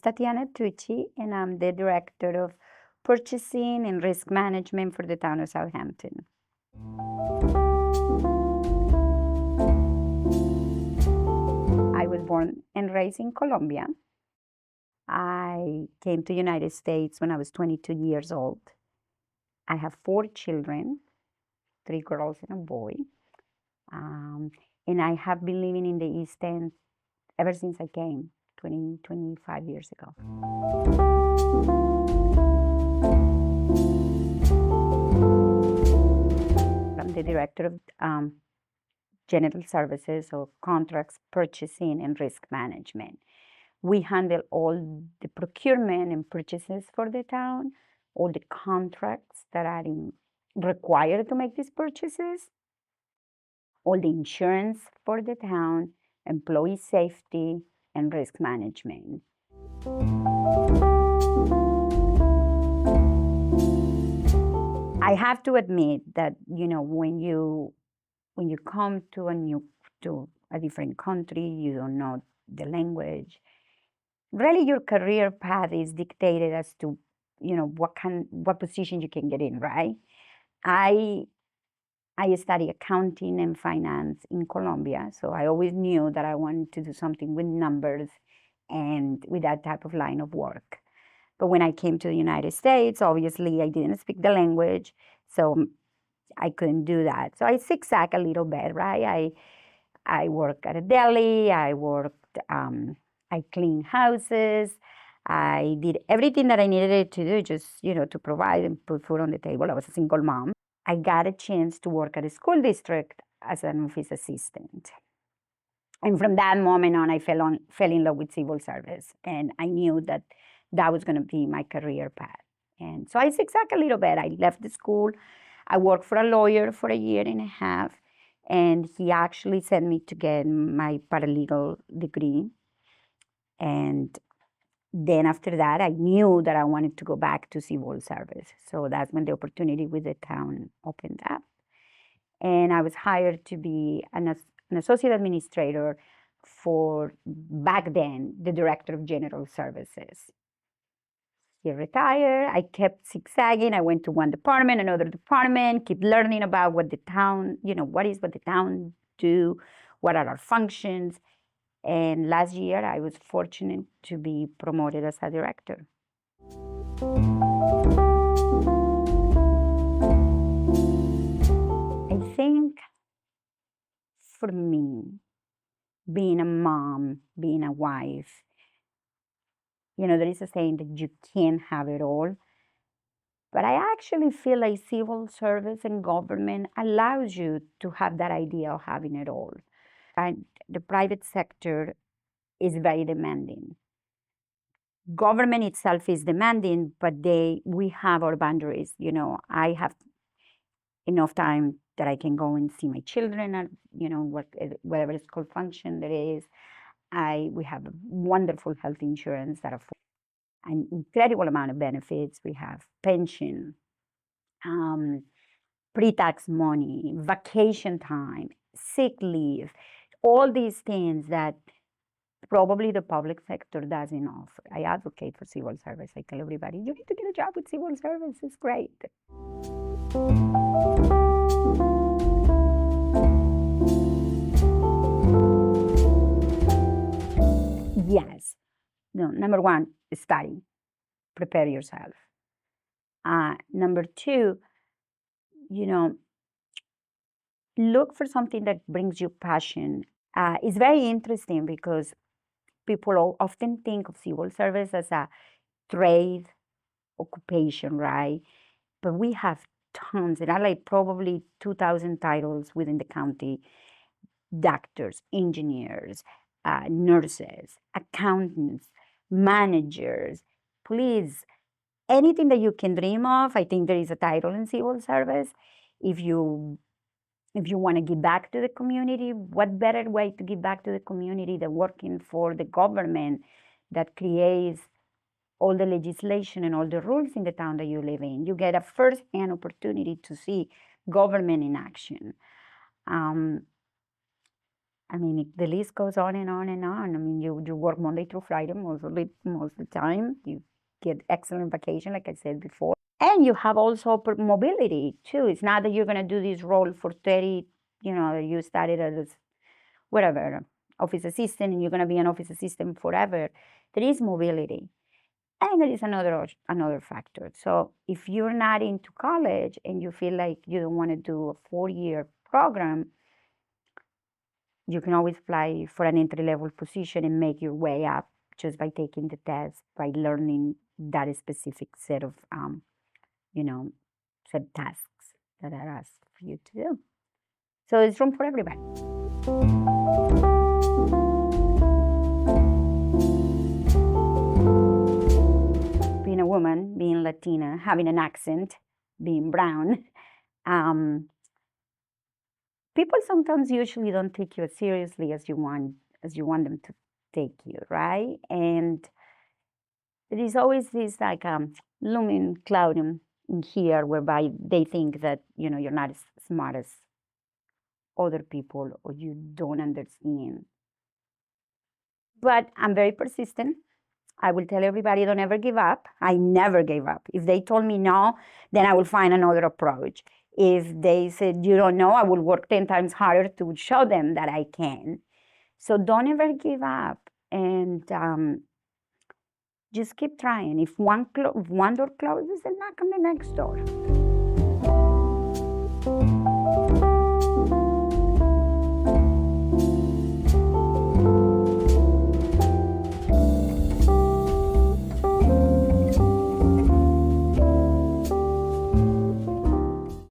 is Tatiana Tucci, and I'm the Director of Purchasing and Risk Management for the town of Southampton. I was born and raised in Colombia. I came to the United States when I was 22 years old. I have 4 children, 3 girls and a boy. And I have been living in the East End ever since I came 25 years ago. I'm the Director of General Services, or Contracts, Purchasing, and Risk Management. We handle all the procurement and purchases for the town, all the contracts that are required to make these purchases, all the insurance for the town, employee safety, and risk management. I have to admit that, when you come to a different country, you don't know the language. Really, your career path is dictated as to, what position you can get in, right? I studied accounting and finance in Colombia, so I always knew that I wanted to do something with numbers and with that type of line of work. But when I came to the United States, obviously I didn't speak the language, so I couldn't do that. So I zigzag a little bit, right? I worked at a deli, I cleaned houses, I did everything that I needed to do just, to provide and put food on the table. I was a single mom. I got a chance to work at a school district as an office assistant. And from that moment on, I fell in love with civil service. And I knew that that was going to be my career path. And so I zigzagged a little bit. I left the school. I worked for a lawyer for a year and a half. And he actually sent me to get my paralegal degree. And then after that, I knew that I wanted to go back to civil service. So that's when the opportunity with the town opened up. And I was hired to be an associate administrator for, back then, the Director of General Services. He retired. I kept zigzagging. I went to one department, another department, keep learning about what the town, what the town do, what are our functions. And last year, I was fortunate to be promoted as a director. I think for me, being a mom, being a wife, there is a saying that you can't have it all. But I actually feel like civil service and government allows you to have that idea of having it all. And the private sector is very demanding. Government itself is demanding, but we have our boundaries. I have enough time that I can go and see my children at, whatever school function there is. We have wonderful health insurance that affords an incredible amount of benefits. We have pension, pre-tax money, vacation time, sick leave, all these things that probably the public sector doesn't offer. I advocate for civil service. I tell everybody, you need to get a job with civil service. It's great. Yes. No, number one, study. Prepare yourself. Number two, look for something that brings you passion. It's very interesting because people often think of civil service as a trade occupation, right? But we have tons. There are like probably 2,000 titles within the county: doctors, engineers, nurses, accountants, managers, police, anything that you can dream of. I think there is a title in civil service. If you want to give back to the community, what better way to give back to the community than working for the government that creates all the legislation and all the rules in the town that you live in? You get a first-hand opportunity to see government in action. I mean, the list goes on and on and on. I mean, you work Monday through Friday most of the time. You get excellent vacation, like I said before. And you have also mobility too. It's not that you're going to do this role for 30, you started as whatever, office assistant, and you're going to be an office assistant forever. There is mobility. And there is another factor. So if you're not into college and you feel like you don't want to do a 4-year program, you can always apply for an entry-level position and make your way up just by taking the test, by learning that specific set of, set tasks that are asked for you to do. So it's room for everybody. Being a woman, being Latina, having an accent, being brown, people sometimes usually don't take you as seriously as you want them to take you, right? And there is always this like looming cloud in here whereby they think that you're not as smart as other people or you don't understand. But I'm very persistent. I will tell everybody, don't ever give up. I never gave up. If they told me no, then I will find another approach. If they said you don't know, I will work 10 times harder to show them that I can. So don't ever give up, and just keep trying. If one door closes, then knock on the next door.